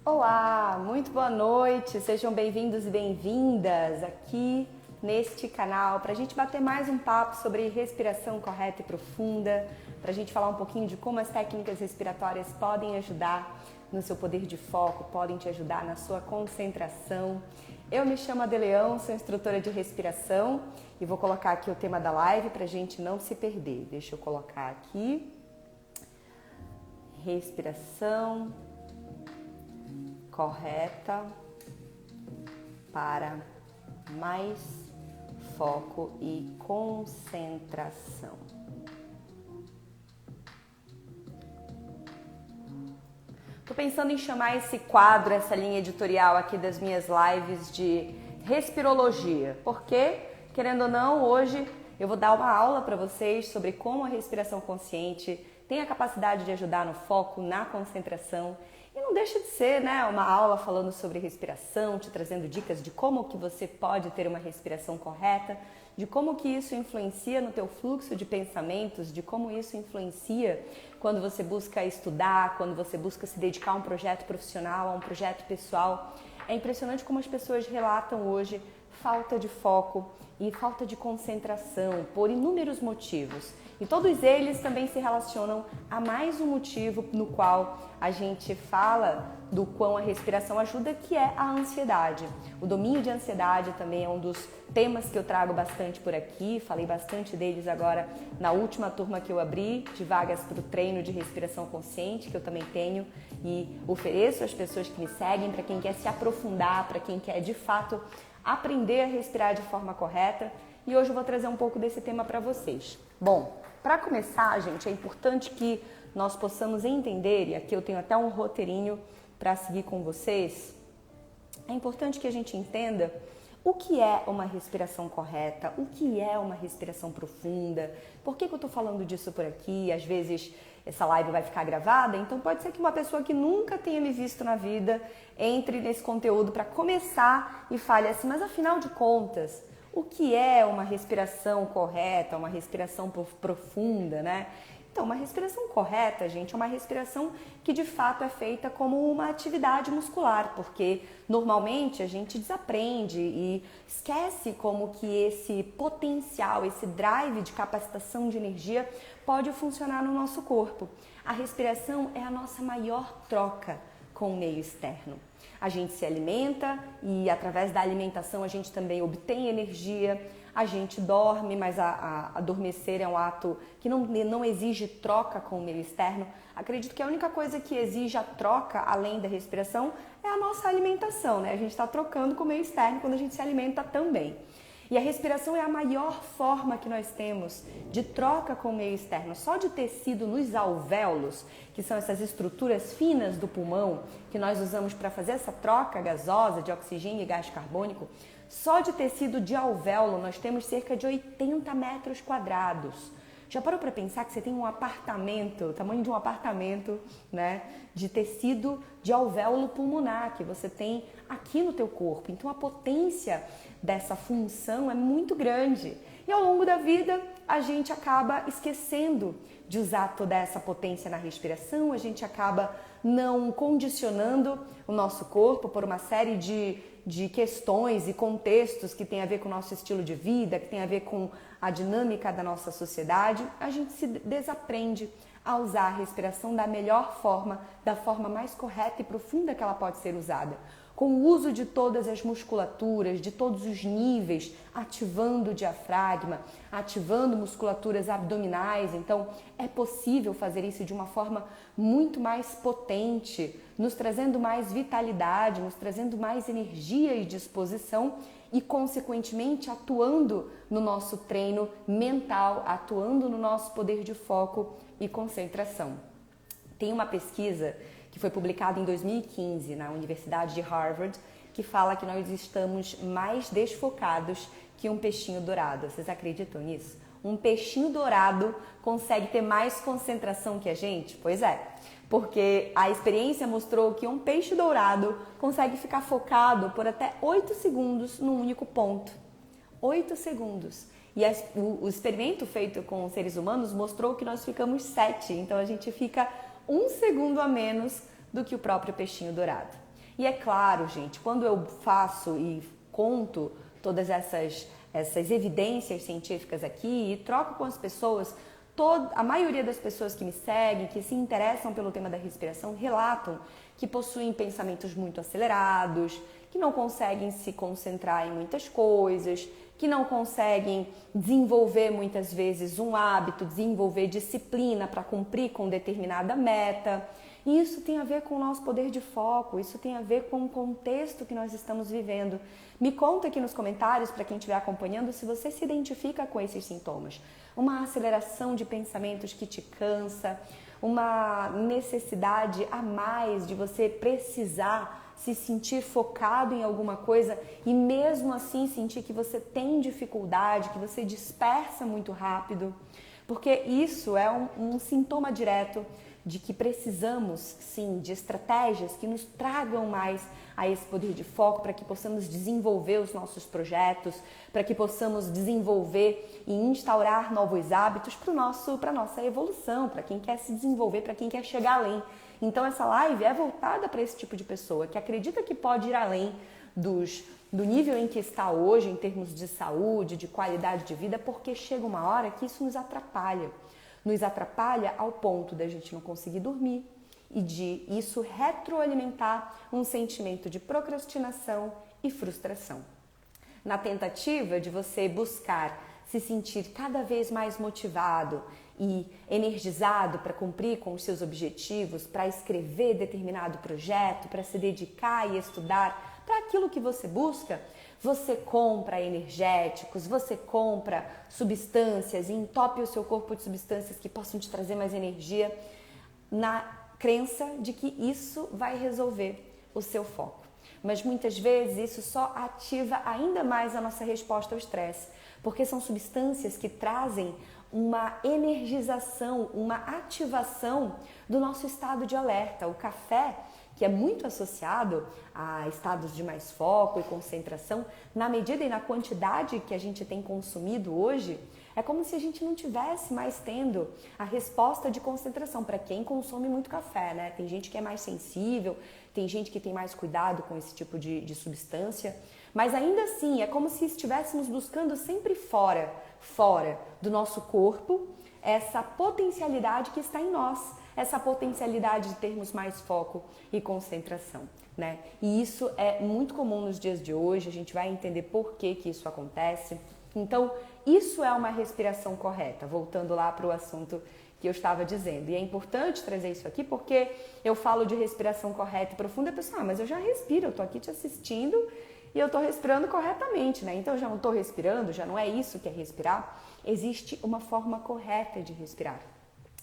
Olá, muito boa noite, sejam bem-vindos e bem-vindas aqui neste canal para a gente bater mais um papo sobre respiração correta e profunda, para a gente falar um pouquinho de como as técnicas respiratórias podem ajudar no seu poder de foco, podem te ajudar na sua concentração. Eu me chamo Adeleão, sou instrutora de respiração e vou colocar aqui o tema da live para a gente não se perder. Deixa eu colocar aqui, respiração correta para mais foco e concentração. Tô pensando em chamar esse quadro, essa linha editorial aqui das minhas lives de respirologia, porque, querendo ou não, hoje eu vou dar uma aula para vocês sobre como a respiração consciente tem a capacidade de ajudar no foco, na concentração. E não deixa de ser, né, uma aula falando sobre respiração, te trazendo dicas de como que você pode ter uma respiração correta, de como que isso influencia no teu fluxo de pensamentos, de como isso influencia quando você busca estudar, quando você busca se dedicar a um projeto profissional, a um projeto pessoal. É impressionante como as pessoas relatam hoje falta de foco e falta de concentração por inúmeros motivos. E todos eles também se relacionam a mais um motivo no qual a gente fala do quão a respiração ajuda, que é a ansiedade. O domínio de ansiedade também é um dos temas que eu trago bastante por aqui, falei bastante deles agora na última turma que eu abri de vagas para o treino de respiração consciente, que eu também tenho e ofereço às pessoas que me seguem, para quem quer se aprofundar, para quem quer de fato aprender a respirar de forma correta. E hoje eu vou trazer um pouco desse tema para vocês. Bom, para começar, gente, é importante que nós possamos entender, e aqui eu tenho até um roteirinho para seguir com vocês, é importante que a gente entenda o que é uma respiração correta, o que é uma respiração profunda, por que eu estou falando disso por aqui, às vezes essa live vai ficar gravada, então pode ser que uma pessoa que nunca tenha me visto na vida entre nesse conteúdo para começar e fale assim, mas afinal de contas, o que é uma respiração correta, uma respiração profunda, né? Então, uma respiração correta, gente, é uma respiração que de fato é feita como uma atividade muscular, porque normalmente a gente desaprende e esquece como que esse potencial, esse drive de capacitação de energia pode funcionar no nosso corpo. A respiração é a nossa maior troca com o meio externo. A gente se alimenta e através da alimentação a gente também obtém energia, a gente dorme, mas adormecer é um ato que não exige troca com o meio externo. Acredito que a única coisa que exige a troca, além da respiração, é a nossa alimentação, né? A gente está trocando com o meio externo quando a gente se alimenta também. E a respiração é a maior forma que nós temos de troca com o meio externo. Só de tecido nos alvéolos, que são essas estruturas finas do pulmão que nós usamos para fazer essa troca gasosa de oxigênio e gás carbônico, só de tecido de alvéolo nós temos cerca de 80 metros quadrados. Já parou para pensar que você tem um apartamento, o tamanho de um apartamento, né, de tecido de alvéolo pulmonar que você tem aqui no teu corpo? Então a potência dessa função é muito grande. E ao longo da vida a gente acaba esquecendo de usar toda essa potência na respiração, a gente acaba não condicionando o nosso corpo por uma série de questões e contextos que tem a ver com o nosso estilo de vida, que tem a ver com a dinâmica da nossa sociedade. A gente se desaprende a usar a respiração da melhor forma, da forma mais correta e profunda que ela pode ser usada, com o uso de todas as musculaturas, de todos os níveis, ativando o diafragma, ativando musculaturas abdominais. Então, é possível fazer isso de uma forma muito mais potente, nos trazendo mais vitalidade, nos trazendo mais energia e disposição e, consequentemente, atuando no nosso treino mental, atuando no nosso poder de foco e concentração. Tem uma pesquisa que foi publicada em 2015 na Universidade de Harvard, que fala que nós estamos mais desfocados que um peixinho dourado. Vocês acreditam nisso? Um peixinho dourado consegue ter mais concentração que a gente? Pois é, porque a experiência mostrou que um peixe dourado consegue ficar focado por até 8 segundos num único ponto. 8 segundos. E o experimento feito com seres humanos mostrou que nós ficamos 7, então a gente fica 1 segundo a menos do que o próprio peixinho dourado. E é claro, gente, quando eu faço e conto todas essas evidências científicas aqui e troco com as pessoas, a maioria das pessoas que me seguem, que se interessam pelo tema da respiração, relatam que possuem pensamentos muito acelerados, que não conseguem se concentrar em muitas coisas, que não conseguem desenvolver muitas vezes um hábito, desenvolver disciplina para cumprir com determinada meta. E isso tem a ver com o nosso poder de foco, isso tem a ver com o contexto que nós estamos vivendo. Me conta aqui nos comentários, para quem estiver acompanhando, se você se identifica com esses sintomas. Uma aceleração de pensamentos que te cansa, uma necessidade a mais de você precisar se sentir focado em alguma coisa e mesmo assim sentir que você tem dificuldade, que você dispersa muito rápido, porque isso é um sintoma direto de que precisamos, sim, de estratégias que nos tragam mais a esse poder de foco para que possamos desenvolver os nossos projetos, para que possamos desenvolver e instaurar novos hábitos para a nossa evolução, para quem quer se desenvolver, para quem quer chegar além. Então essa live é voltada para esse tipo de pessoa que acredita que pode ir além do nível em que está hoje, em termos de saúde, de qualidade de vida, porque chega uma hora que isso nos atrapalha. Nos atrapalha ao ponto da gente não conseguir dormir e de isso retroalimentar um sentimento de procrastinação e frustração. Na tentativa de você buscar se sentir cada vez mais motivado e energizado para cumprir com os seus objetivos, para escrever determinado projeto, para se dedicar e estudar para aquilo que você busca, você compra energéticos, você compra substâncias e entope o seu corpo de substâncias que possam te trazer mais energia na crença de que isso vai resolver o seu foco. Mas muitas vezes isso só ativa ainda mais a nossa resposta ao estresse, porque são substâncias que trazem uma energização, uma ativação do nosso estado de alerta. O café, que é muito associado a estados de mais foco e concentração, na medida e na quantidade que a gente tem consumido hoje, é como se a gente não tivesse mais tendo a resposta de concentração para quem consome muito café, né? Tem gente que é mais sensível, tem gente que tem mais cuidado com esse tipo de substância, mas ainda assim é como se estivéssemos buscando sempre fora do nosso corpo essa potencialidade que está em nós, essa potencialidade de termos mais foco e concentração, né? E isso é muito comum nos dias de hoje, a gente vai entender por que isso acontece. Então, isso é uma respiração correta, voltando lá para o assunto que eu estava dizendo. E é importante trazer isso aqui porque eu falo de respiração correta e profunda, e a pessoa, mas eu já respiro, eu estou aqui te assistindo e eu estou respirando corretamente, né? Então eu já não estou respirando, já não é isso que é respirar. Existe uma forma correta de respirar.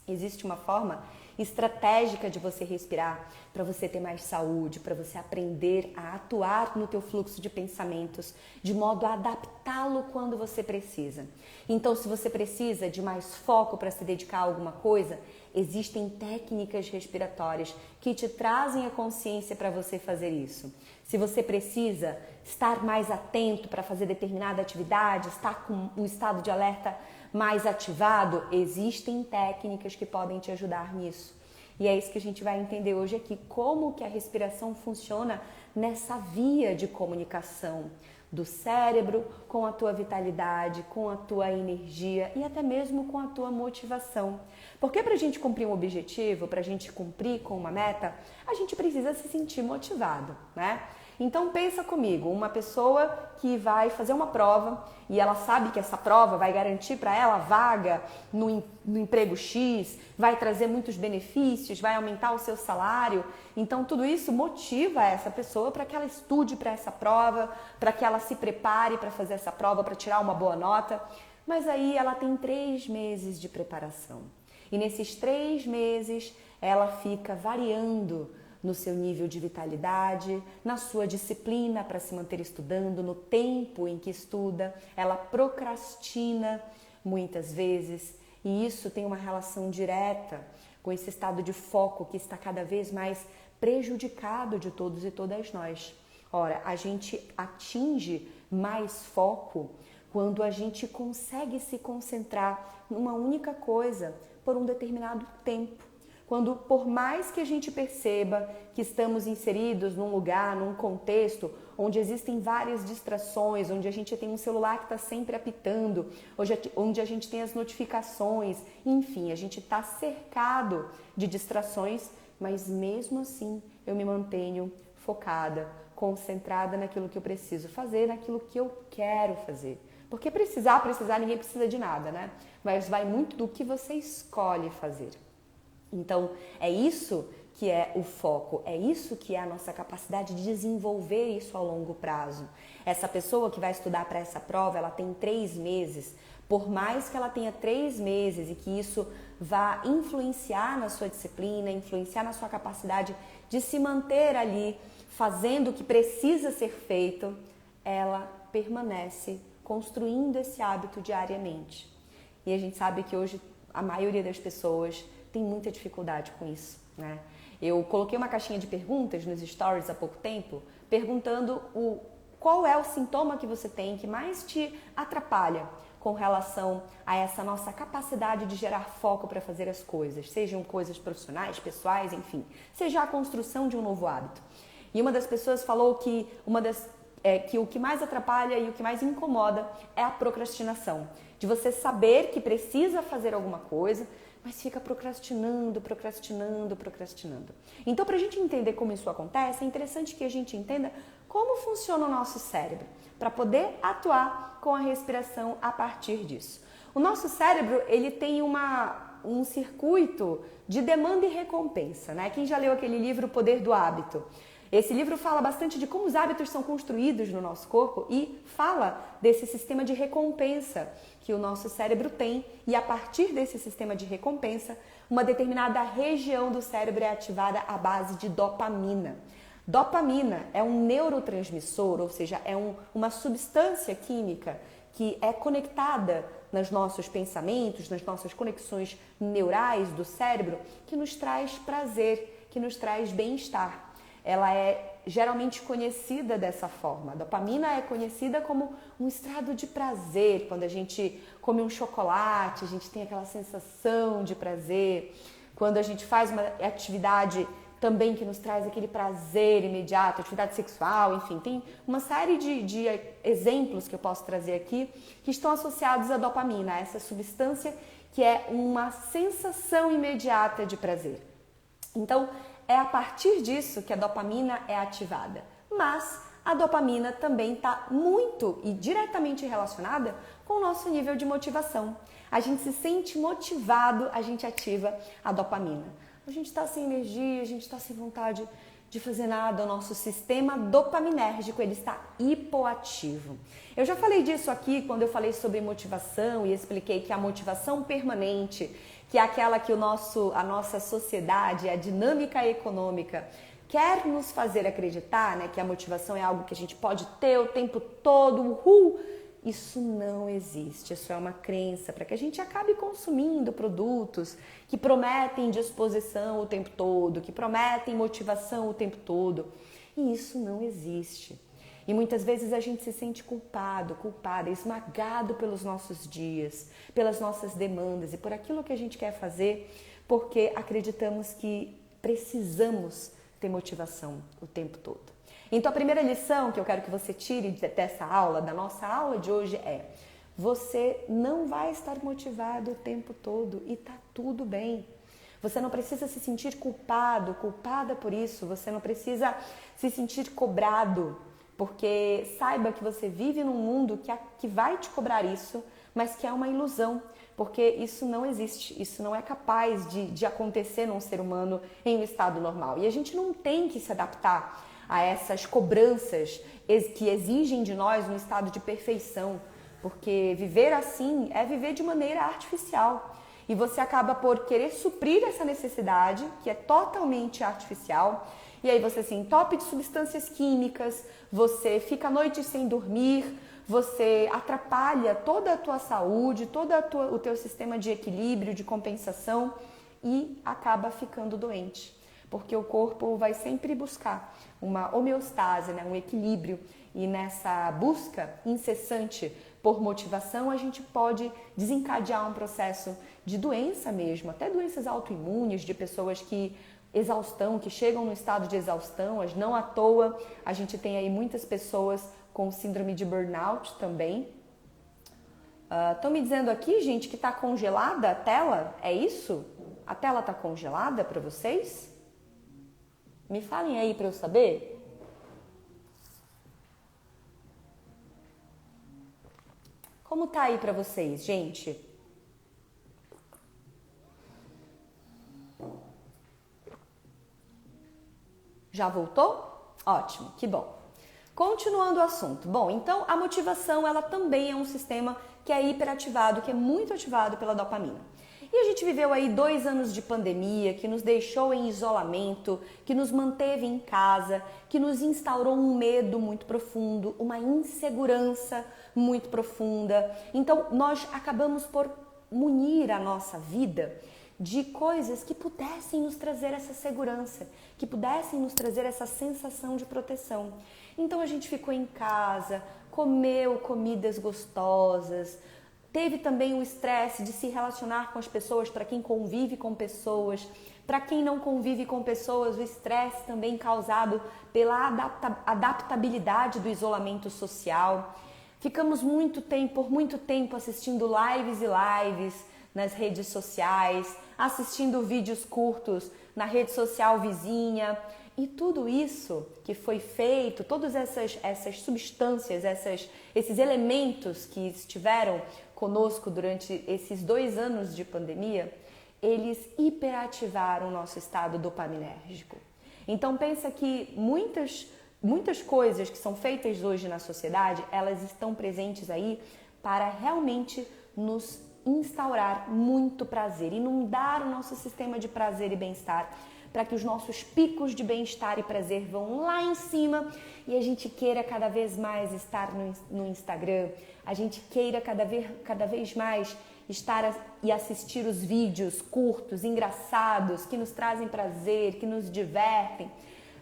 Existe uma forma estratégica de você respirar para você ter mais saúde, para você aprender a atuar no teu fluxo de pensamentos de modo a adaptá-lo quando você precisa. Então, se você precisa de mais foco para se dedicar a alguma coisa, existem técnicas respiratórias que te trazem a consciência para você fazer isso. Se você precisa estar mais atento para fazer determinada atividade, estar com um estado de alerta mais ativado, existem técnicas que podem te ajudar nisso. E é isso que a gente vai entender hoje aqui, como que a respiração funciona nessa via de comunicação do cérebro com a tua vitalidade, com a tua energia e até mesmo com a tua motivação. Porque para a gente cumprir um objetivo, para a gente cumprir com uma meta, a gente precisa se sentir motivado, né? Então pensa comigo, uma pessoa que vai fazer uma prova e ela sabe que essa prova vai garantir para ela vaga no emprego X, vai trazer muitos benefícios, vai aumentar o seu salário. Então tudo isso motiva essa pessoa para que ela estude para essa prova, para que ela se prepare para fazer essa prova, para tirar uma boa nota. Mas aí ela tem 3 meses de preparação. E nesses 3 meses ela fica variando no seu nível de vitalidade, na sua disciplina para se manter estudando, no tempo em que estuda, ela procrastina muitas vezes e isso tem uma relação direta com esse estado de foco que está cada vez mais prejudicado de todos e todas nós. Ora, a gente atinge mais foco quando a gente consegue se concentrar numa única coisa por um determinado tempo. quando, por mais que a gente perceba que estamos inseridos num lugar, num contexto onde existem várias distrações, onde a gente tem um celular que está sempre apitando, onde a gente tem as notificações, enfim, a gente está cercado de distrações, mas mesmo assim eu me mantenho focada, concentrada naquilo que eu preciso fazer, naquilo que eu quero fazer. Porque precisar, ninguém precisa de nada, né? Mas vai muito do que você escolhe fazer. Então, é isso que é o foco, é isso que é a nossa capacidade de desenvolver isso a longo prazo. Essa pessoa que vai estudar para essa prova, ela tem 3 meses. Por mais que ela tenha 3 meses e que isso vá influenciar na sua disciplina, influenciar na sua capacidade de se manter ali fazendo o que precisa ser feito, ela permanece construindo esse hábito diariamente. E a gente sabe que hoje a maioria das pessoas tem muita dificuldade com isso, né? Eu coloquei uma caixinha de perguntas nos stories há pouco tempo, perguntando qual é o sintoma que você tem que mais te atrapalha com relação a essa nossa capacidade de gerar foco para fazer as coisas, sejam coisas profissionais, pessoais, enfim, seja a construção de um novo hábito. E uma das pessoas falou que que o que mais atrapalha e o que mais incomoda é a procrastinação. De você saber que precisa fazer alguma coisa, mas fica procrastinando. Então, para a gente entender como isso acontece, é interessante que a gente entenda como funciona o nosso cérebro, para poder atuar com a respiração a partir disso. O nosso cérebro, ele tem um circuito de demanda e recompensa, né? Quem já leu aquele livro O Poder do Hábito? Esse livro fala bastante de como os hábitos são construídos no nosso corpo e fala desse sistema de recompensa que o nosso cérebro tem, e a partir desse sistema de recompensa, uma determinada região do cérebro é ativada à base de dopamina. Dopamina é um neurotransmissor, ou seja, é uma substância química que é conectada nos nossos pensamentos, nas nossas conexões neurais do cérebro, que nos traz prazer, que nos traz bem-estar. Ela é geralmente conhecida dessa forma. A dopamina é conhecida como um estado de prazer. Quando a gente come um chocolate, a gente tem aquela sensação de prazer. Quando a gente faz uma atividade também que nos traz aquele prazer imediato, atividade sexual, enfim, tem uma série de exemplos que eu posso trazer aqui que estão associados à dopamina, essa substância que é uma sensação imediata de prazer. Então, é a partir disso que a dopamina é ativada. Mas a dopamina também está muito e diretamente relacionada com o nosso nível de motivação. A gente se sente motivado, a gente ativa a dopamina. A gente está sem energia, a gente está sem vontade de fazer nada, o nosso sistema dopaminérgico ele está hipoativo. Eu já falei disso aqui quando eu falei sobre motivação e expliquei que a motivação permanente, que é aquela que a nossa sociedade, a dinâmica econômica, quer nos fazer acreditar, né, que a motivação é algo que a gente pode ter o tempo todo, isso não existe, isso é uma crença para que a gente acabe consumindo produtos que prometem disposição o tempo todo, que prometem motivação o tempo todo, e isso não existe. E muitas vezes a gente se sente culpada, esmagado pelos nossos dias, pelas nossas demandas e por aquilo que a gente quer fazer, porque acreditamos que precisamos ter motivação o tempo todo. Então a primeira lição que eu quero que você tire dessa aula, da nossa aula de hoje é: você não vai estar motivado o tempo todo e tá tudo bem. Você não precisa se sentir culpada por isso, você não precisa se sentir cobrado, porque saiba que você vive num mundo que vai te cobrar isso, mas que é uma ilusão, porque isso não existe, isso não é capaz de acontecer num ser humano em um estado normal. E a gente não tem que se adaptar a essas cobranças que exigem de nós um estado de perfeição, porque viver assim é viver de maneira artificial. E você acaba por querer suprir essa necessidade, que é totalmente artificial, e aí você se entope de substâncias químicas, você fica a noite sem dormir, você atrapalha toda a tua saúde, o teu sistema de equilíbrio, de compensação, e acaba ficando doente. porque o corpo vai sempre buscar uma homeostase, né? Um equilíbrio, e nessa busca incessante por motivação a gente pode desencadear um processo de doença mesmo, até doenças autoimunes, de pessoas que chegam no estado de exaustão. Não à toa a gente tem aí muitas pessoas com síndrome de burnout também. Estão me dizendo aqui, gente, que está congelada a tela, é isso? A tela está congelada para vocês? Me falem aí para eu saber. Como tá aí para vocês, gente? Já voltou? Ótimo, que bom. Continuando o assunto. Bom, então a motivação, ela também é um sistema que é hiperativado, que é muito ativado pela dopamina. E a gente viveu aí 2 anos de pandemia, que nos deixou em isolamento, que nos manteve em casa, que nos instaurou um medo muito profundo, uma insegurança muito profunda. Então, nós acabamos por munir a nossa vida de coisas que pudessem nos trazer essa segurança, que pudessem nos trazer essa sensação de proteção. Então a gente ficou em casa, comeu comidas gostosas, teve também o estresse de se relacionar com as pessoas, para quem convive com pessoas. Para quem não convive com pessoas, o estresse também causado pela adaptabilidade do isolamento social. Ficamos por muito tempo assistindo lives e lives nas redes sociais, assistindo vídeos curtos na rede social vizinha. E tudo isso que foi feito, todas essas substâncias, esses elementos que estiveram conosco durante esses 2 anos de pandemia, eles hiperativaram o nosso estado dopaminérgico. Então pensa que muitas coisas que são feitas hoje na sociedade, elas estão presentes aí para realmente nos instaurar muito prazer, inundar o nosso sistema de prazer e bem-estar, para que os nossos picos de bem-estar e prazer vão lá em cima e a gente queira cada vez mais estar no Instagram, a gente queira cada vez mais estar e assistir os vídeos curtos, engraçados, que nos trazem prazer, que nos divertem.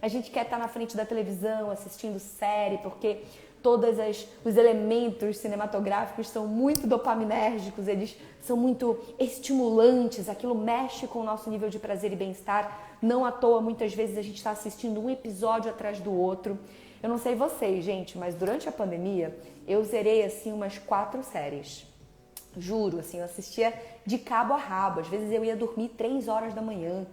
A gente quer estar na frente da televisão assistindo série, porque todos os elementos cinematográficos são muito dopaminérgicos, eles são muito estimulantes, aquilo mexe com o nosso nível de prazer e bem-estar. Não à toa, muitas vezes a gente está assistindo um episódio atrás do outro. Eu não sei vocês, gente, mas durante a pandemia eu zerei assim umas 4 séries. Juro, assim, eu assistia de cabo a rabo. Às vezes eu ia dormir 3 horas da manhã,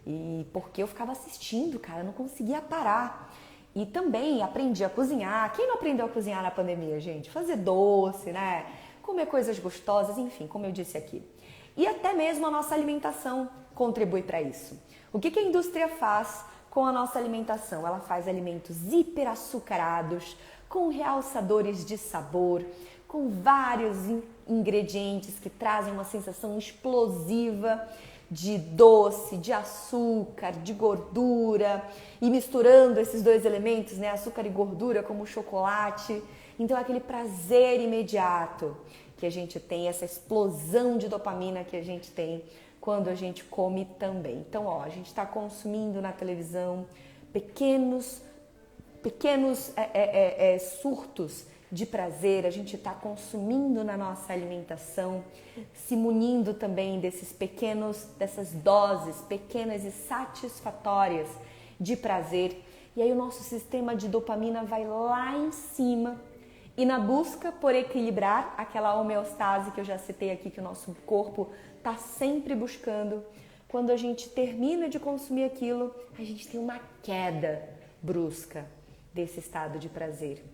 e porque eu ficava assistindo, cara, eu não conseguia parar. E também aprendi a cozinhar. Quem não aprendeu a cozinhar na pandemia, gente? Fazer doce, né? Comer coisas gostosas, enfim, como eu disse aqui. E até mesmo a nossa alimentação contribui para isso. O que a indústria faz com a nossa alimentação? Ela faz alimentos hiperaçucarados, com realçadores de sabor, com vários ingredientes que trazem uma sensação explosiva de doce, de açúcar, de gordura, e misturando esses 2 elementos, né, açúcar e gordura, como o chocolate. Então, aquele prazer imediato que a gente tem, essa explosão de dopamina que a gente tem quando a gente come também. Então, a gente está consumindo na televisão pequenos surtos de prazer, a gente está consumindo na nossa alimentação, se munindo também dessas doses pequenas e satisfatórias de prazer. E aí o nosso sistema de dopamina vai lá em cima, e na busca por equilibrar aquela homeostase que eu já citei aqui, que o nosso corpo está sempre buscando, quando a gente termina de consumir aquilo, a gente tem uma queda brusca desse estado de prazer.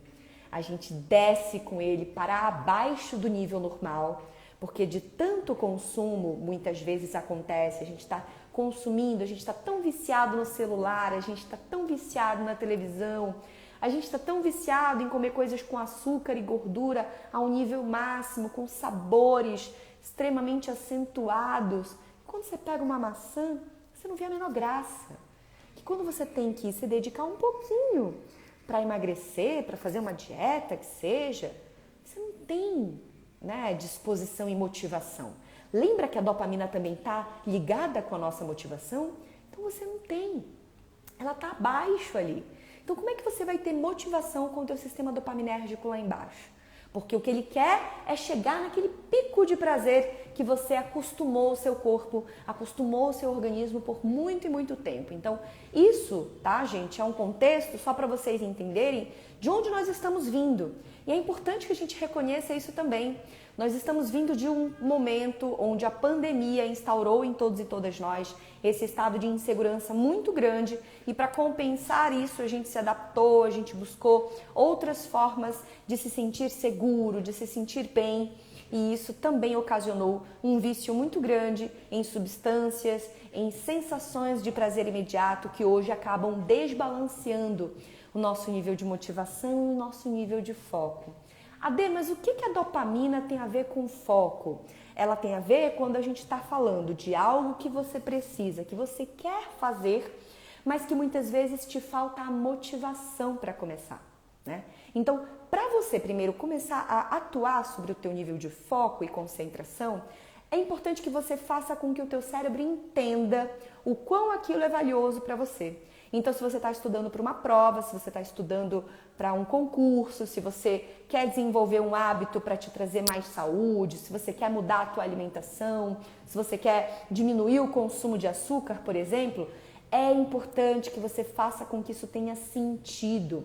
A gente desce com ele para abaixo do nível normal, porque de tanto consumo, muitas vezes acontece, a gente está consumindo, a gente está tão viciado no celular, a gente está tão viciado na televisão, a gente está tão viciado em comer coisas com açúcar e gordura a um nível máximo, com sabores extremamente acentuados. Quando você pega uma maçã, você não vê a menor graça. Que quando você tem que se dedicar um pouquinho para emagrecer, para fazer uma dieta que seja, você não tem, né, disposição e motivação. Lembra que a dopamina também está ligada com a nossa motivação? Então Então você não tem. Ela está abaixo ali. Então como é que você vai ter motivação com o teu sistema dopaminérgico lá embaixo? Porque o que ele quer é chegar naquele pico de prazer que você acostumou o seu corpo, acostumou o seu organismo por muito e muito tempo. Então, isso, tá, gente, é um contexto só para vocês entenderem de onde nós estamos vindo. E é importante que a gente reconheça isso também. Nós estamos vindo de um momento onde a pandemia instaurou em todos e todas nós esse estado de insegurança muito grande e para compensar isso a gente se adaptou, a gente buscou outras formas de se sentir seguro, de se sentir bem e isso também ocasionou um vício muito grande em substâncias, em sensações de prazer imediato que hoje acabam desbalanceando o nosso nível de motivação e o nosso nível de foco. Adê, mas o que a dopamina tem a ver com foco? Ela tem a ver quando a gente está falando de algo que você precisa, que você quer fazer, mas que muitas vezes te falta a motivação para começar, né? Então, para você primeiro começar a atuar sobre o teu nível de foco e concentração, é importante que você faça com que o teu cérebro entenda o quão aquilo é valioso para você. Então, se você está estudando para uma prova, se você está estudando para um concurso, se você quer desenvolver um hábito para te trazer mais saúde, se você quer mudar a tua alimentação, se você quer diminuir o consumo de açúcar, por exemplo, é importante que você faça com que isso tenha sentido.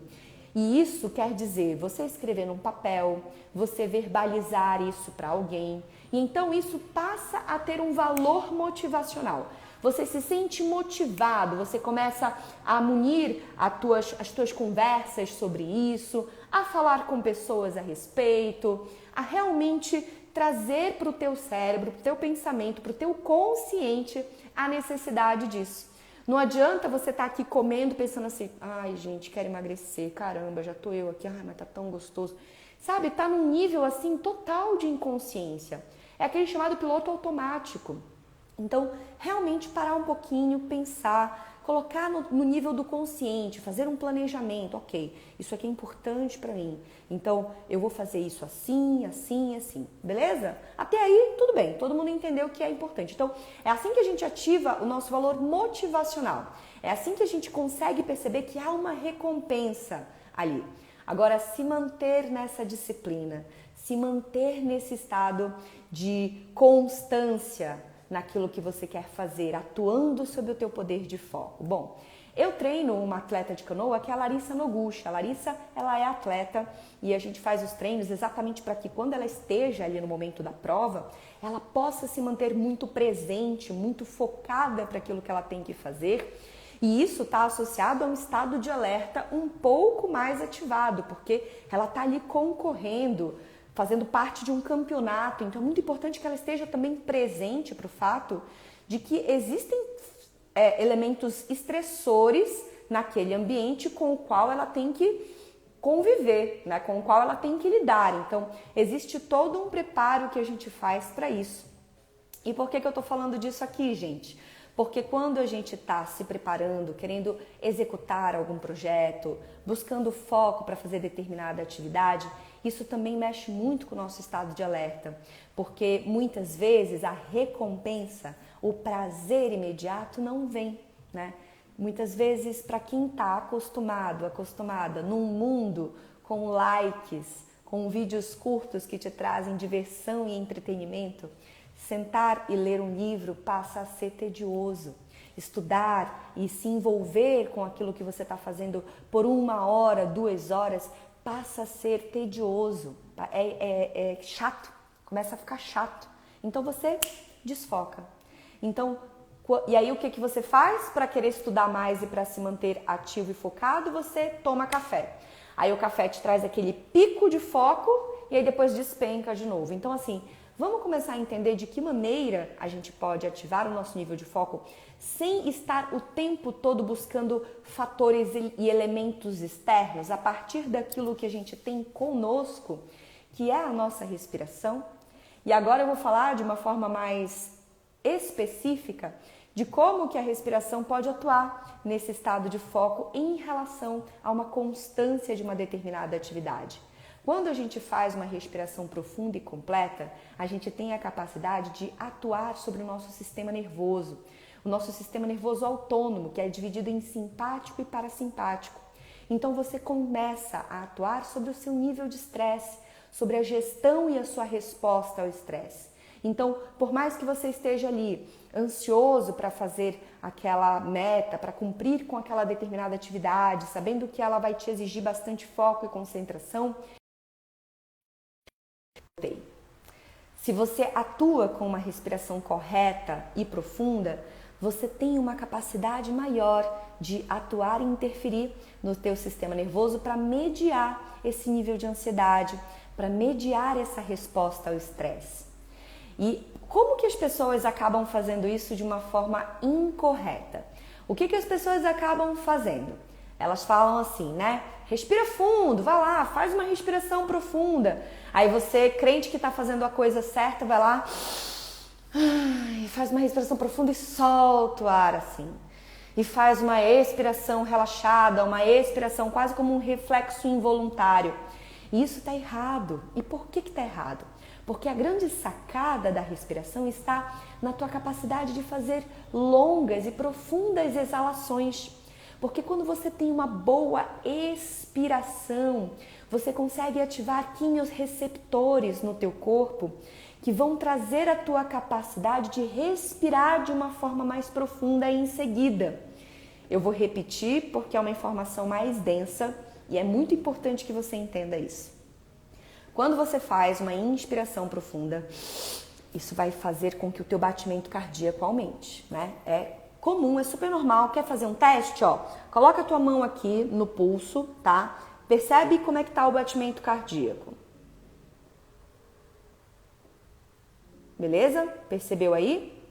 E isso quer dizer você escrever num papel, você verbalizar isso para alguém. E então isso passa a ter um valor motivacional. Você se sente motivado, você começa a munir as tuas conversas sobre isso, a falar com pessoas a respeito, a realmente trazer para o teu cérebro, para o teu pensamento, para o teu consciente a necessidade disso. Não adianta você estar aqui comendo pensando assim, ai gente, quero emagrecer, caramba, já tô eu aqui, ai, mas tá tão gostoso. Sabe, tá num nível assim total de inconsciência. É aquele chamado piloto automático. Então, realmente parar um pouquinho, pensar, colocar no nível do consciente, fazer um planejamento. Ok, isso aqui é importante para mim. Então, eu vou fazer isso assim, assim, assim. Beleza? Até aí, tudo bem. Todo mundo entendeu o que é importante. Então, é assim que a gente ativa o nosso valor motivacional. É assim que a gente consegue perceber que há uma recompensa ali. Agora, se manter nessa disciplina, se manter nesse estado de constância naquilo que você quer fazer, atuando sobre o teu poder de foco. Bom, eu treino uma atleta de canoa que é a Larissa Noguchi. A Larissa, ela é atleta e a gente faz os treinos exatamente para que quando ela esteja ali no momento da prova, ela possa se manter muito presente, muito focada para aquilo que ela tem que fazer. E isso está associado a um estado de alerta um pouco mais ativado, porque ela está ali concorrendo, fazendo parte de um campeonato. Então é muito importante que ela esteja também presente para o fato de que existem elementos estressores naquele ambiente com o qual ela tem que conviver, né? Com o qual ela tem que lidar. Então existe todo um preparo que a gente faz para isso. E por que eu estou falando disso aqui, gente? Porque quando a gente está se preparando, querendo executar algum projeto, buscando foco para fazer determinada atividade, isso também mexe muito com o nosso estado de alerta, porque muitas vezes a recompensa, o prazer imediato não vem, né? Muitas vezes, para quem está acostumada num mundo com likes, com vídeos curtos que te trazem diversão e entretenimento, sentar e ler um livro passa a ser tedioso. Estudar e se envolver com aquilo que você está fazendo por 1 hora, 2 horas, passa a ser tedioso, é chato, começa a ficar chato. Então você desfoca. Então, e aí o que você faz para querer estudar mais e para se manter ativo e focado? Você toma café. Aí o café te traz aquele pico de foco e aí depois despenca de novo. Então assim, vamos começar a entender de que maneira a gente pode ativar o nosso nível de foco sem estar o tempo todo buscando fatores e elementos externos a partir daquilo que a gente tem conosco, que é a nossa respiração. E agora eu vou falar de uma forma mais específica de como que a respiração pode atuar nesse estado de foco em relação a uma constância de uma determinada atividade. Quando a gente faz uma respiração profunda e completa, a gente tem a capacidade de atuar sobre o nosso sistema nervoso. o nosso sistema nervoso autônomo, que é dividido em simpático e parasimpático. Então você começa a atuar sobre o seu nível de estresse, sobre a gestão e a sua resposta ao estresse. Então, por mais que você esteja ali ansioso para fazer aquela meta, para cumprir com aquela determinada atividade, sabendo que ela vai te exigir bastante foco e concentração, se você atua com uma respiração correta e profunda, você tem uma capacidade maior de atuar e interferir no teu sistema nervoso para mediar esse nível de ansiedade, para mediar essa resposta ao estresse. E como que as pessoas acabam fazendo isso de uma forma incorreta? O que as pessoas acabam fazendo? Elas falam assim, né? Respira fundo, vai lá, faz uma respiração profunda. Aí você, crente que está fazendo a coisa certa, vai lá, faz uma respiração profunda e solta o ar assim. E faz uma expiração relaxada, uma expiração quase como um reflexo involuntário. E isso está errado. E por que está errado? Porque a grande sacada da respiração está na tua capacidade de fazer longas e profundas exalações. Porque quando você tem uma boa expiração, você consegue ativar quimiorreceptores no teu corpo que vão trazer a tua capacidade de respirar de uma forma mais profunda em seguida. Eu vou repetir porque é uma informação mais densa e é muito importante que você entenda isso. Quando você faz uma inspiração profunda, isso vai fazer com que o teu batimento cardíaco aumente, né? É comum, é super normal. Quer fazer um teste? Ó, coloca a tua mão aqui no pulso, tá? Percebe como é que tá o batimento cardíaco. Beleza? Percebeu aí?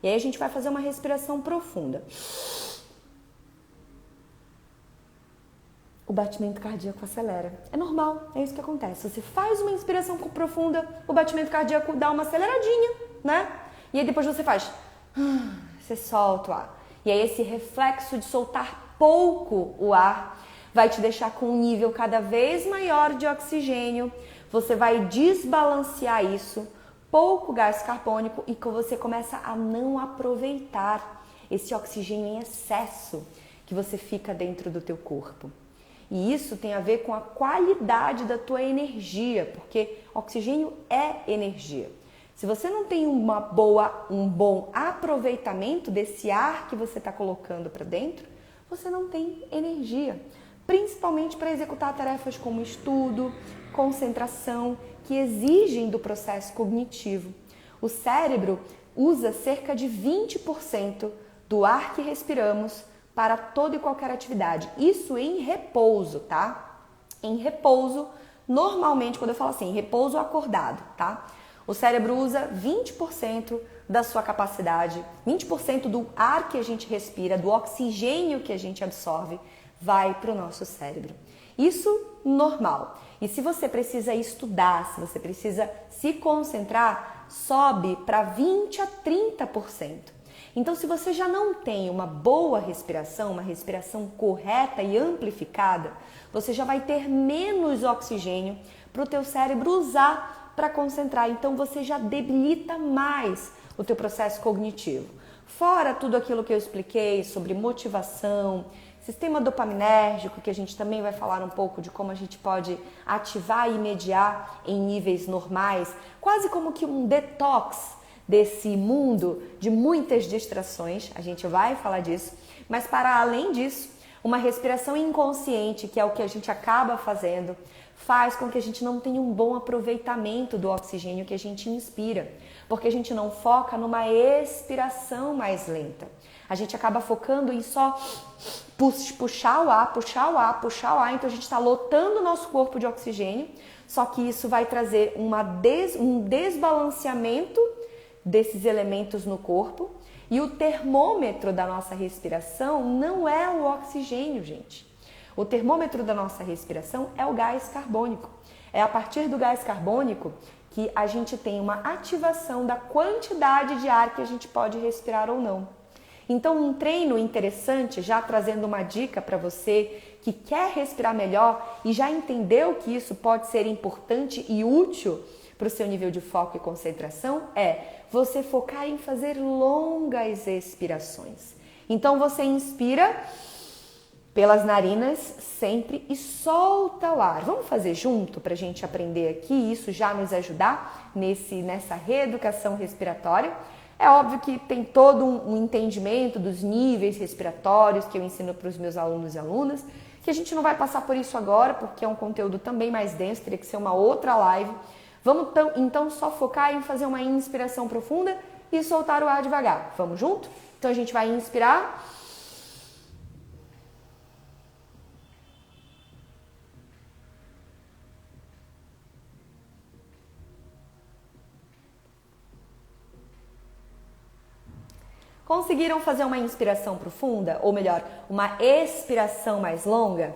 E aí a gente vai fazer uma respiração profunda. O batimento cardíaco acelera. É normal, é isso que acontece. Você faz uma inspiração profunda, o batimento cardíaco dá uma aceleradinha, né? E aí depois você faz, você solta o ar. E aí esse reflexo de soltar pouco o ar vai te deixar com um nível cada vez maior de oxigênio. Você vai desbalancear isso, pouco gás carbônico, e que você começa a não aproveitar esse oxigênio em excesso que você fica dentro do teu corpo. E isso tem a ver com a qualidade da tua energia, porque oxigênio é energia. Se você não tem um bom aproveitamento desse ar que você está colocando para dentro, você não tem energia, principalmente para executar tarefas como estudo, concentração, que exigem do processo cognitivo. O cérebro usa cerca de 20% do ar que respiramos para toda e qualquer atividade. Isso em repouso, tá? Em repouso, normalmente, quando eu falo assim, repouso acordado, tá? O cérebro usa 20% da sua capacidade, 20% do ar que a gente respira, do oxigênio que a gente absorve, vai para o nosso cérebro. Isso normal. E se você precisa estudar, se você precisa se concentrar, sobe para 20 a 30%. Então, se você já não tem uma boa respiração, uma respiração correta e amplificada, você já vai ter menos oxigênio para o teu cérebro usar para concentrar. Então, você já debilita mais o teu processo cognitivo. Fora tudo aquilo que eu expliquei sobre motivação, sistema dopaminérgico, que a gente também vai falar um pouco de como a gente pode ativar e mediar em níveis normais, quase como que um detox desse mundo de muitas distrações, a gente vai falar disso, mas para além disso, uma respiração inconsciente, que é o que a gente acaba fazendo, faz com que a gente não tenha um bom aproveitamento do oxigênio que a gente inspira, porque a gente não foca numa expiração mais lenta. A gente acaba focando em só puxar o ar, puxar o ar, puxar o ar, então a gente está lotando o nosso corpo de oxigênio, só que isso vai trazer um desbalanceamento desses elementos no corpo, e o termômetro da nossa respiração não é o oxigênio, gente. O termômetro da nossa respiração é o gás carbônico. É a partir do gás carbônico que a gente tem uma ativação da quantidade de ar que a gente pode respirar ou não. Então, um treino interessante, já trazendo uma dica para você que quer respirar melhor e já entendeu que isso pode ser importante e útil para o seu nível de foco e concentração, é você focar em fazer longas expirações. Então você inspira pelas narinas sempre e solta o ar. Vamos fazer junto para a gente aprender aqui e isso já nos ajudar nessa reeducação respiratória. É óbvio que tem todo um entendimento dos níveis respiratórios que eu ensino para os meus alunos e alunas, que a gente não vai passar por isso agora, porque é um conteúdo também mais denso, teria que ser uma outra live. Vamos então só focar em fazer uma inspiração profunda e soltar o ar devagar. Vamos junto? Então a gente vai inspirar. Conseguiram fazer uma inspiração profunda? Ou melhor, uma expiração mais longa?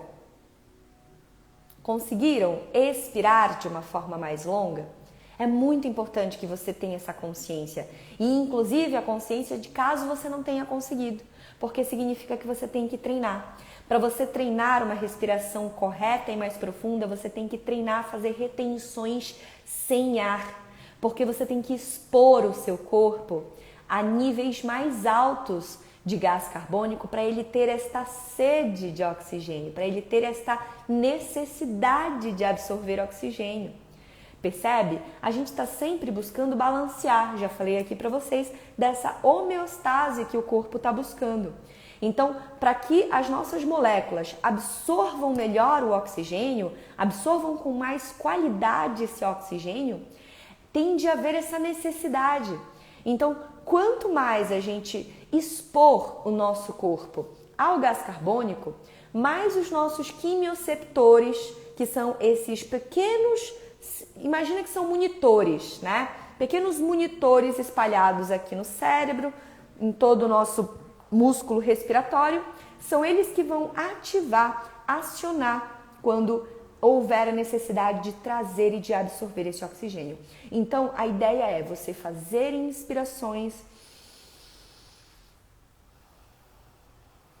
Conseguiram expirar de uma forma mais longa? É muito importante que você tenha essa consciência. E inclusive a consciência de caso você não tenha conseguido. Porque significa que você tem que treinar. Para você treinar uma respiração correta e mais profunda, você tem que treinar a fazer retenções sem ar. Porque você tem que expor o seu corpo a níveis mais altos de gás carbônico para ele ter esta sede de oxigênio, para ele ter esta necessidade de absorver oxigênio. Percebe? A gente está sempre buscando balancear, já falei aqui para vocês, dessa homeostase que o corpo está buscando. Então, para que as nossas moléculas absorvam melhor o oxigênio, absorvam com mais qualidade esse oxigênio, tem de haver essa necessidade. Então, quanto mais a gente expor o nosso corpo ao gás carbônico, mais os nossos quimioceptores, que são esses pequenos, imagina que são monitores, né? Pequenos monitores espalhados aqui no cérebro, em todo o nosso músculo respiratório, são eles que vão ativar, acionar quando houver a necessidade de trazer e de absorver esse oxigênio. Então, a ideia é você fazer inspirações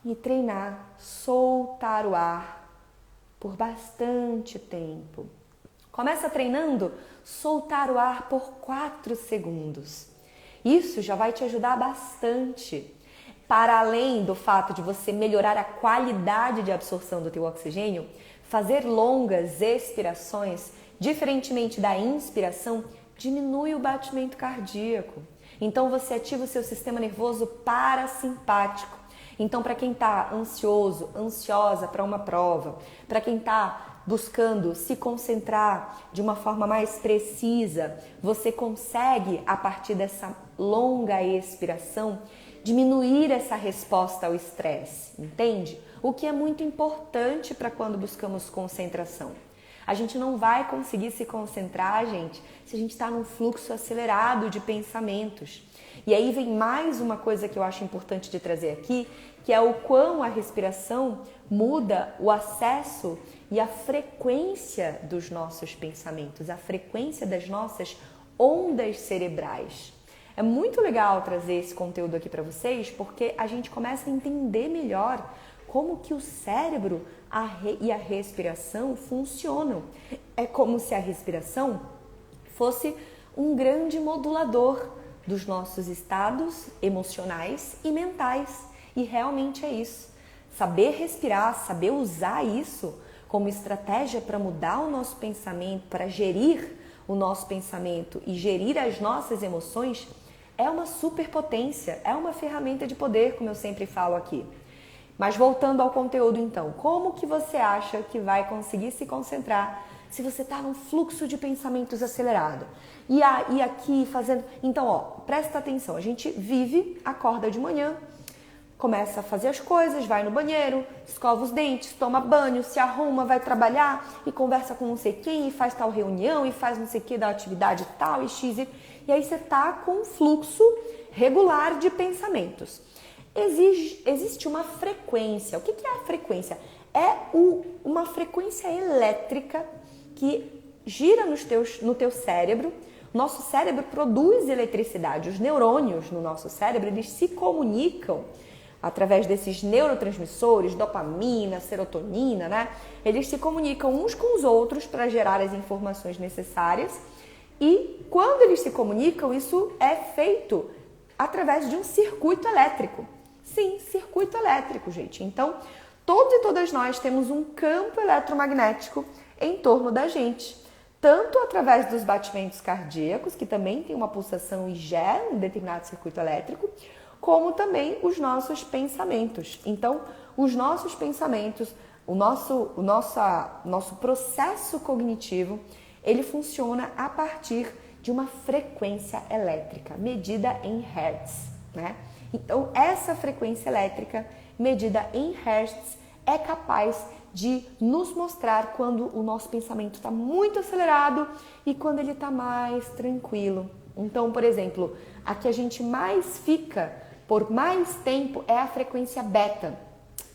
e treinar, soltar o ar por bastante tempo. Começa treinando soltar o ar por 4 segundos. Isso já vai te ajudar bastante. Para além do fato de você melhorar a qualidade de absorção do teu oxigênio, fazer longas expirações, diferentemente da inspiração, diminui o batimento cardíaco. Então você ativa o seu sistema nervoso parasimpático. Então para quem está ansioso, ansiosa para uma prova, para quem está buscando se concentrar de uma forma mais precisa, você consegue, a partir dessa longa expiração, diminuir essa resposta ao estresse, entende? O que é muito importante para quando buscamos concentração. A gente não vai conseguir se concentrar, gente, se a gente está num fluxo acelerado de pensamentos. E aí vem mais uma coisa que eu acho importante de trazer aqui, que é o quão a respiração muda o acesso e a frequência dos nossos pensamentos, a frequência das nossas ondas cerebrais. É muito legal trazer esse conteúdo aqui para vocês, porque a gente começa a entender melhor como que o cérebro e a respiração funcionam. É como se a respiração fosse um grande modulador dos nossos estados emocionais e mentais. E realmente é isso. Saber respirar, saber usar isso como estratégia para mudar o nosso pensamento, para gerir o nosso pensamento e gerir as nossas emoções, é uma superpotência, é uma ferramenta de poder, como eu sempre falo aqui. Mas voltando ao conteúdo então, como que você acha que vai conseguir se concentrar se você está num fluxo de pensamentos acelerado? E aqui fazendo... Então, ó, presta atenção, a gente vive, acorda de manhã, começa a fazer as coisas, vai no banheiro, escova os dentes, toma banho, se arruma, vai trabalhar e conversa com não sei quem, e faz tal reunião, e faz não sei o que da atividade tal, e x, e aí você tá com um fluxo regular de pensamentos. Existe uma frequência. O que é a frequência? É uma frequência elétrica que gira no teu cérebro. Nosso cérebro produz eletricidade. Os neurônios no nosso cérebro, eles se comunicam através desses neurotransmissores, dopamina, serotonina, né? Eles se comunicam uns com os outros para gerar as informações necessárias E quando eles se comunicam, isso é feito através de um circuito elétrico. Sim, circuito elétrico, gente. Então, todos e todas nós temos um campo eletromagnético em torno da gente, tanto através dos batimentos cardíacos, que também tem uma pulsação e gera um determinado circuito elétrico, como também os nossos pensamentos. Então, os nossos pensamentos, o nosso processo cognitivo, ele funciona a partir de uma frequência elétrica, medida em hertz, né? Então, essa frequência elétrica, medida em hertz, é capaz de nos mostrar quando o nosso pensamento está muito acelerado e quando ele está mais tranquilo. Então, por exemplo, a que a gente mais fica por mais tempo é a frequência beta.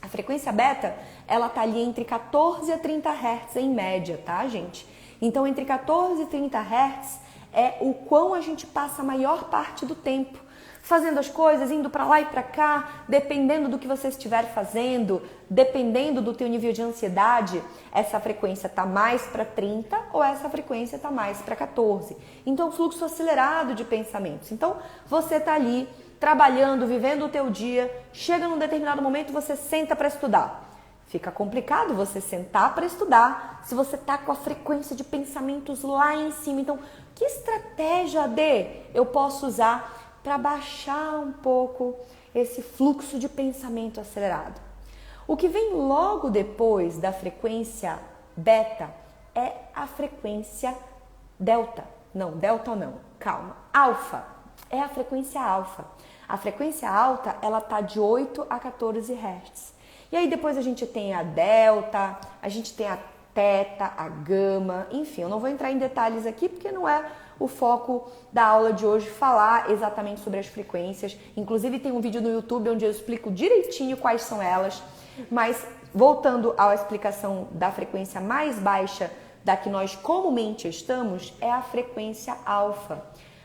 A frequência beta, ela tá ali entre 14 a 30 Hz em média, tá, gente? Então, entre 14 e 30 Hz é o quão a gente passa a maior parte do tempo fazendo as coisas, indo para lá e para cá, dependendo do que você estiver fazendo, dependendo do teu nível de ansiedade, essa frequência tá mais para 30 ou essa frequência tá mais para 14. Então, fluxo acelerado de pensamentos. Então, você tá ali trabalhando, vivendo o teu dia, chega num determinado momento, você senta para estudar. Fica complicado você sentar para estudar se você tá com a frequência de pensamentos lá em cima. Então, que estratégia, AD, eu posso usar para baixar um pouco esse fluxo de pensamento acelerado? O que vem logo depois da frequência beta é a frequência delta. Não, delta não, calma. Alfa. É a frequência alfa. A frequência alta, ela tá de 8 a 14 Hz. E aí depois a gente tem a delta, a gente tem a teta, a gama, enfim, eu não vou entrar em detalhes aqui porque não é o foco da aula de hoje falar exatamente sobre as frequências. Inclusive tem um vídeo no YouTube onde eu explico direitinho quais são elas. Mas voltando à explicação da frequência mais baixa da que nós comumente estamos, é a frequência alfa.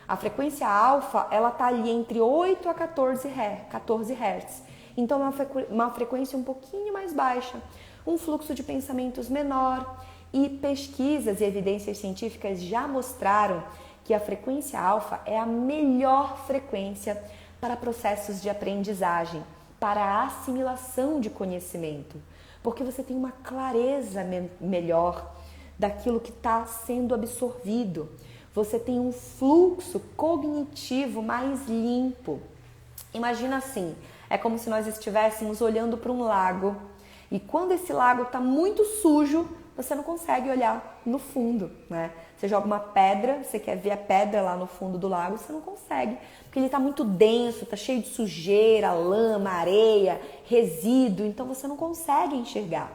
A frequência alfa, ela tá ali entre 8 a 14 Hz. Então é uma frequência um pouquinho mais baixa, um fluxo de pensamentos menor. E pesquisas e evidências científicas já mostraram que a frequência alfa é a melhor frequência para processos de aprendizagem, para a assimilação de conhecimento, porque você tem uma clareza melhor daquilo que está sendo absorvido. Você tem um fluxo cognitivo mais limpo. Imagina assim, é como se nós estivéssemos olhando para um lago e quando esse lago está muito sujo, você não consegue olhar no fundo, né? Você joga uma pedra, você quer ver a pedra lá no fundo do lago, você não consegue, porque ele está muito denso, está cheio de sujeira, lama, areia, resíduo, então você não consegue enxergar.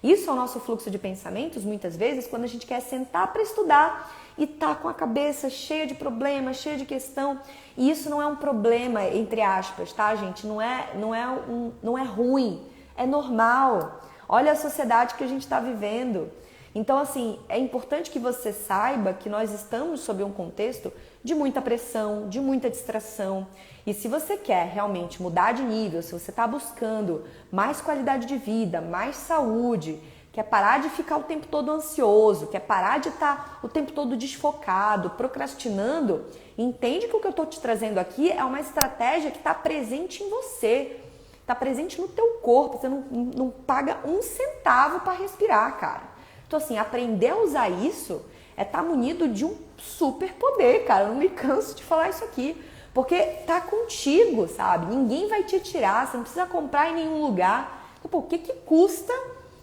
Isso é o nosso fluxo de pensamentos, muitas vezes, quando a gente quer sentar para estudar e tá com a cabeça cheia de problemas, cheia de questão. E isso não é um problema, entre aspas, tá, gente? Não é ruim, é normal. Olha a sociedade que a gente está vivendo. Então, assim, é importante que você saiba que nós estamos sob um contexto de muita pressão, de muita distração. E se você quer realmente mudar de nível, se você está buscando mais qualidade de vida, mais saúde, quer parar de ficar o tempo todo ansioso, quer parar de estar o tempo todo desfocado, procrastinando, entende que o que eu estou te trazendo aqui é uma estratégia que está presente em você, está presente no teu corpo, você não paga um centavo para respirar, cara. Então, assim, aprender a usar isso é estar munido de um super poder, cara. Eu não me canso de falar isso aqui, porque tá contigo, sabe? Ninguém vai te tirar, você não precisa comprar em nenhum lugar. Então, pô, o que custa,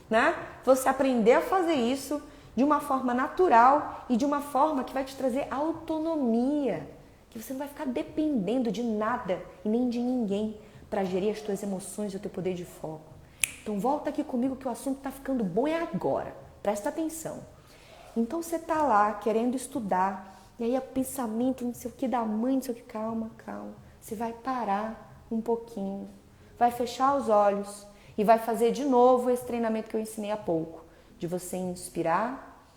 né, você aprender a fazer isso de uma forma natural e de uma forma que vai te trazer autonomia, que você não vai ficar dependendo de nada e nem de ninguém para gerir as tuas emoções e o teu poder de foco. Então volta aqui comigo que o assunto tá ficando bom é agora. Presta atenção. Então você tá lá querendo estudar e aí o pensamento não sei o que da mãe, não sei o que, calma. Você vai parar um pouquinho, vai fechar os olhos e vai fazer de novo esse treinamento que eu ensinei há pouco, de você inspirar,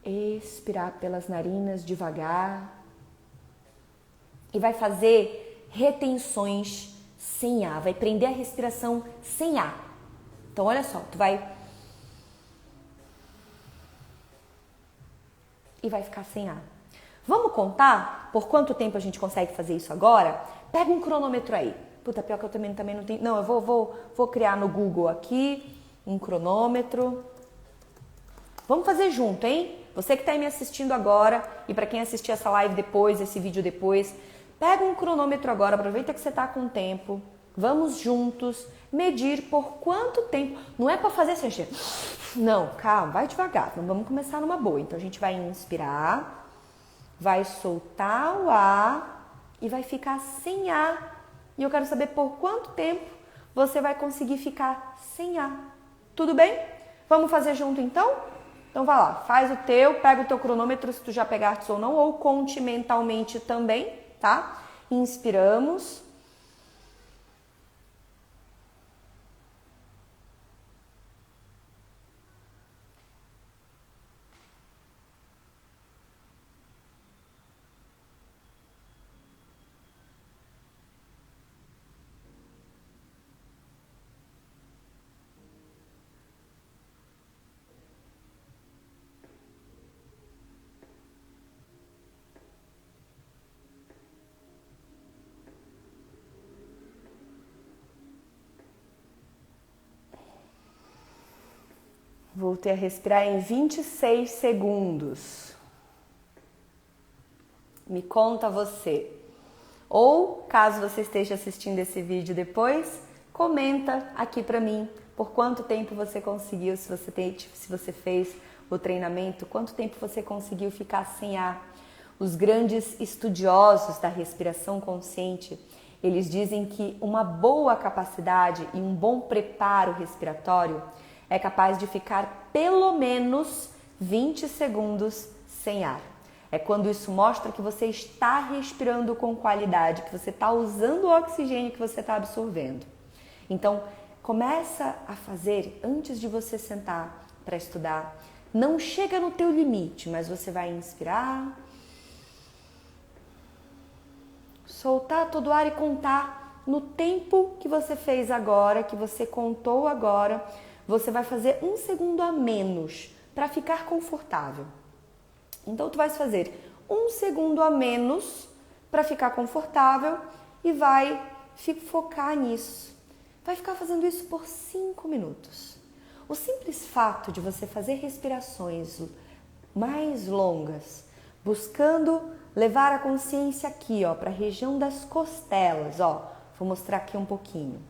expirar pelas narinas devagar e vai fazer retenções sem ar, vai prender a respiração sem ar. Então olha só, tu vai e vai ficar sem ar. Vamos contar por quanto tempo a gente consegue fazer isso agora? Pega um cronômetro aí. Puta, pior que eu também não tenho... Não, eu vou criar no Google aqui um cronômetro. Vamos fazer junto, hein? Você que está me assistindo agora e para quem assistir essa live depois, esse vídeo depois, pega um cronômetro agora, aproveita que você está com tempo. Vamos juntos medir por quanto tempo. Não é para fazer assim, não, calma, vai devagar. Não vamos começar numa boa. Então a gente vai inspirar, vai soltar o ar e vai ficar sem ar. E eu quero saber por quanto tempo você vai conseguir ficar sem ar. Tudo bem? Vamos fazer junto então? Então vai lá, faz o teu, pega o teu cronômetro se tu já pegaste ou não, ou conte mentalmente também, tá? Inspiramos. Voltei a respirar em 26 segundos. Me conta você. Ou, caso você esteja assistindo esse vídeo depois, comenta aqui pra mim por quanto tempo você conseguiu, se você fez o treinamento, quanto tempo você conseguiu ficar sem ar. Os grandes estudiosos da respiração consciente, eles dizem que uma boa capacidade e um bom preparo respiratório é capaz de ficar pelo menos 20 segundos sem ar. É quando isso mostra que você está respirando com qualidade, que você está usando o oxigênio que você está absorvendo. Então, começa a fazer antes de você sentar para estudar. Não chega no teu limite, mas você vai inspirar, soltar todo o ar e contar no tempo que você fez agora, que você contou agora. Você vai fazer 1 segundo a menos para ficar confortável. Então, tu vai fazer 1 segundo a menos para ficar confortável e vai focar nisso. Vai ficar fazendo isso por 5 minutos. O simples fato de você fazer respirações mais longas, buscando levar a consciência aqui, ó, para a região das costelas, ó. Vou mostrar aqui um pouquinho.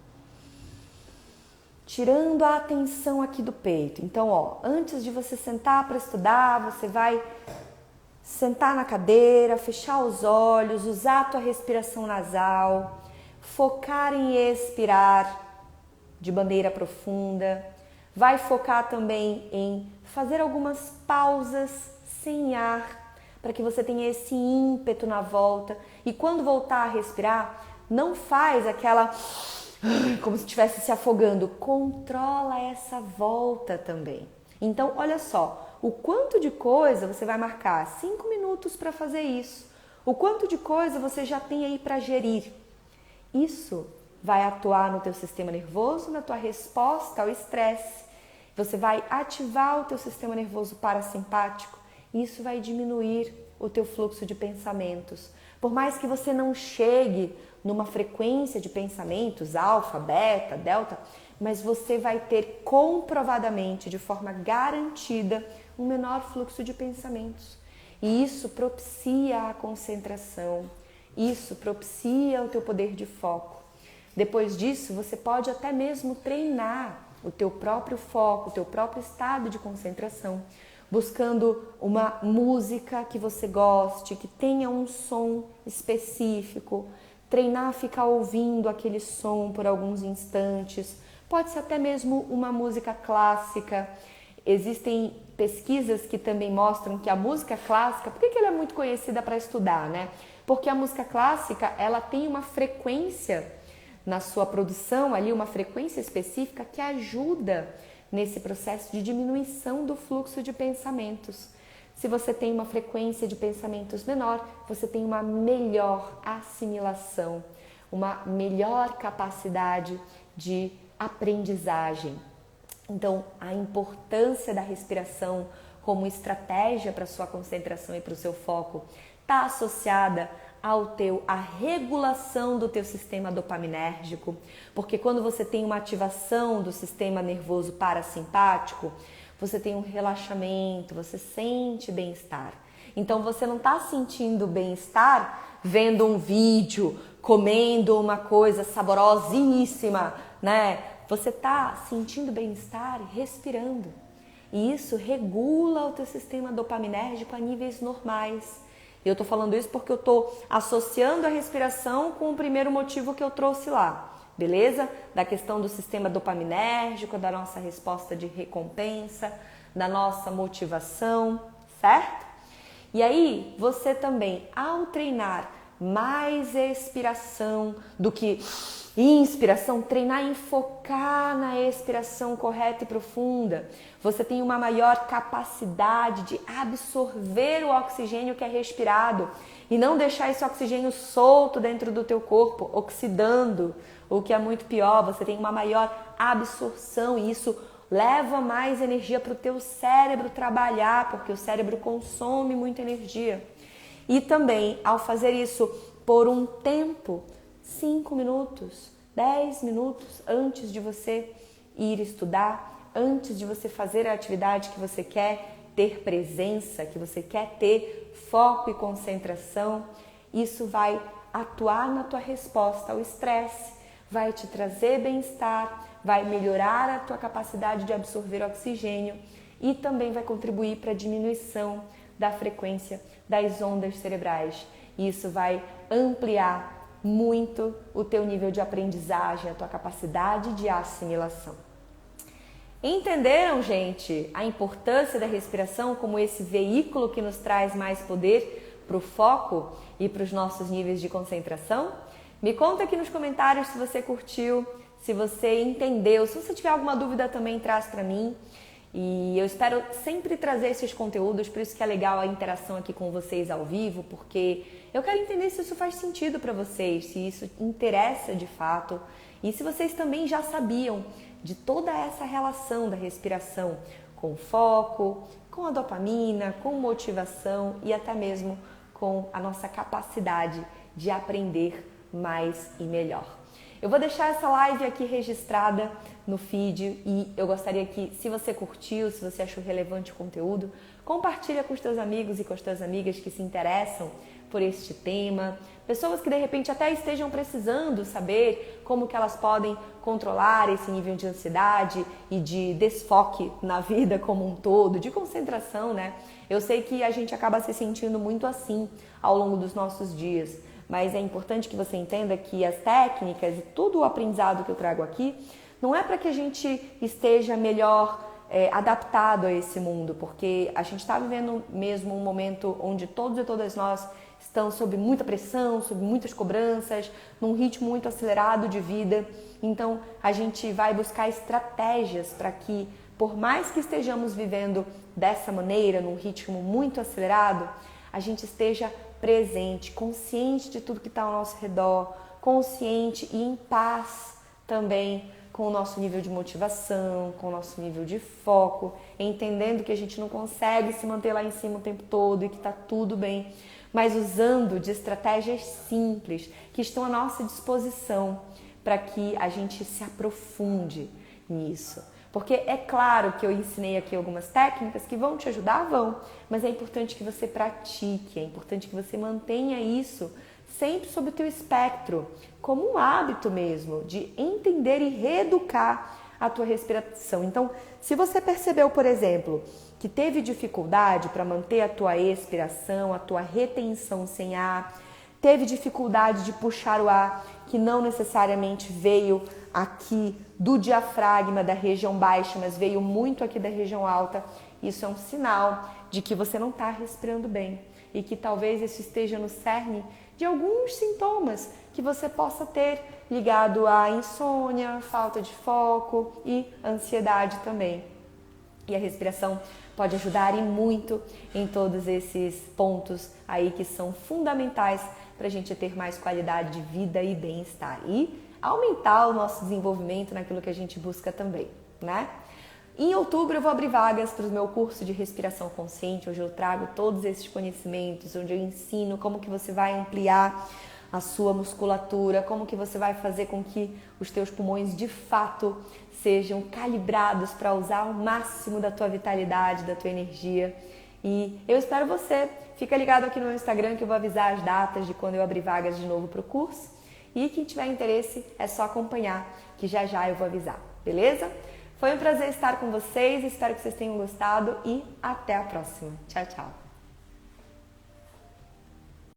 Tirando a atenção aqui do peito. Então, ó, antes de você sentar para estudar, você vai sentar na cadeira, fechar os olhos, usar a tua respiração nasal, focar em expirar de maneira profunda. Vai focar também em fazer algumas pausas sem ar, para que você tenha esse ímpeto na volta. E quando voltar a respirar, não faz aquela... como se estivesse se afogando. Controla essa volta também. Então, olha só, o quanto de coisa você vai marcar 5 minutos para fazer isso. O quanto de coisa você já tem aí para gerir. Isso vai atuar no teu sistema nervoso, na tua resposta ao estresse. Você vai ativar o teu sistema nervoso parasimpático. Isso vai diminuir o teu fluxo de pensamentos. Por mais que você não chegue numa frequência de pensamentos alfa, beta, delta, mas você vai ter comprovadamente, de forma garantida, um menor fluxo de pensamentos. E isso propicia a concentração, isso propicia o teu poder de foco. Depois disso, você pode até mesmo treinar o teu próprio foco, o teu próprio estado de concentração, buscando uma música que você goste, que tenha um som específico, treinar a ficar ouvindo aquele som por alguns instantes, pode ser até mesmo uma música clássica. Existem pesquisas que também mostram que a música clássica, por que ela é muito conhecida para estudar, né? Porque a música clássica, ela tem uma frequência na sua produção ali, uma frequência específica que ajuda nesse processo de diminuição do fluxo de pensamentos. Se você tem uma frequência de pensamentos menor, você tem uma melhor assimilação, uma melhor capacidade de aprendizagem. Então, a importância da respiração como estratégia para sua concentração e para o seu foco, está associada à regulação do teu sistema dopaminérgico, porque quando você tem uma ativação do sistema nervoso parasimpático, você tem um relaxamento, você sente bem-estar. Então você não está sentindo bem-estar vendo um vídeo, comendo uma coisa saborosíssima, né? Você está sentindo bem-estar respirando. E isso regula o teu sistema dopaminérgico a níveis normais. E eu estou falando isso porque eu estou associando a respiração com o primeiro motivo que eu trouxe lá. Beleza? Da questão do sistema dopaminérgico, da nossa resposta de recompensa, da nossa motivação, certo? E aí, você também, ao treinar mais expiração do que inspiração, treinar em focar na expiração correta e profunda, você tem uma maior capacidade de absorver o oxigênio que é respirado e não deixar esse oxigênio solto dentro do teu corpo, oxidando, o que é muito pior. Você tem uma maior absorção e isso leva mais energia para o teu cérebro trabalhar, porque o cérebro consome muita energia. E também, ao fazer isso por um tempo, 5 minutos, 10 minutos antes de você ir estudar, antes de você fazer a atividade que você quer ter presença, que você quer ter foco e concentração, isso vai atuar na tua resposta ao estresse, vai te trazer bem-estar, vai melhorar a tua capacidade de absorver oxigênio e também vai contribuir para a diminuição da frequência das ondas cerebrais. Isso vai ampliar muito o teu nível de aprendizagem, a tua capacidade de assimilação. Entenderam, gente, a importância da respiração como esse veículo que nos traz mais poder para o foco e para os nossos níveis de concentração? Me conta aqui nos comentários se você curtiu, se você entendeu. Se você tiver alguma dúvida também traz para mim. E eu espero sempre trazer esses conteúdos, por isso que é legal a interação aqui com vocês ao vivo, porque eu quero entender se isso faz sentido para vocês, se isso interessa de fato e se vocês também já sabiam de toda essa relação da respiração com foco, com a dopamina, com motivação e até mesmo com a nossa capacidade de aprender mais e melhor. Eu vou deixar essa live aqui registrada no feed e eu gostaria que, se você curtiu, se você achou relevante o conteúdo, compartilha com os teus amigos e com as tuas amigas que se interessam por este tema, pessoas que de repente até estejam precisando saber como que elas podem controlar esse nível de ansiedade e de desfoque na vida como um todo, de concentração, né? Eu sei que a gente acaba se sentindo muito assim ao longo dos nossos dias, mas é importante que você entenda que as técnicas e todo o aprendizado que eu trago aqui não é para que a gente esteja melhor adaptado a esse mundo, porque a gente está vivendo mesmo um momento onde todos e todas nós estão sob muita pressão, sob muitas cobranças, num ritmo muito acelerado de vida. Então a gente vai buscar estratégias para que, por mais que estejamos vivendo dessa maneira, num ritmo muito acelerado, a gente esteja presente, consciente de tudo que está ao nosso redor, consciente e em paz também com o nosso nível de motivação, com o nosso nível de foco, entendendo que a gente não consegue se manter lá em cima o tempo todo e que está tudo bem, mas usando de estratégias simples que estão à nossa disposição para que a gente se aprofunde nisso. Porque é claro que eu ensinei aqui algumas técnicas que vão te ajudar, vão, mas é importante que você pratique, é importante que você mantenha isso sempre sob o teu espectro, como um hábito mesmo, de entender e reeducar a tua respiração. Então, se você percebeu, por exemplo, que teve dificuldade para manter a tua expiração, a tua retenção sem ar, teve dificuldade de puxar o ar, que não necessariamente veio aqui do diafragma, da região baixa, mas veio muito aqui da região alta, isso é um sinal de que você não está respirando bem e que talvez isso esteja no cerne de alguns sintomas que você possa ter ligado à insônia, falta de foco e ansiedade também. E a respiração pode ajudar e muito em todos esses pontos aí que são fundamentais para a gente ter mais qualidade de vida e bem-estar e aumentar o nosso desenvolvimento naquilo que a gente busca também, né? Em outubro eu vou abrir vagas para o meu curso de respiração consciente, onde eu trago todos esses conhecimentos, onde eu ensino como que você vai ampliar a sua musculatura, como que você vai fazer com que os teus pulmões de fato sejam calibrados para usar o máximo da tua vitalidade, da tua energia. E eu espero você. Fica ligado aqui no meu Instagram que eu vou avisar as datas de quando eu abrir vagas de novo para o curso. E quem tiver interesse é só acompanhar, que já já eu vou avisar, beleza? Foi um prazer estar com vocês, espero que vocês tenham gostado e até a próxima. Tchau, tchau!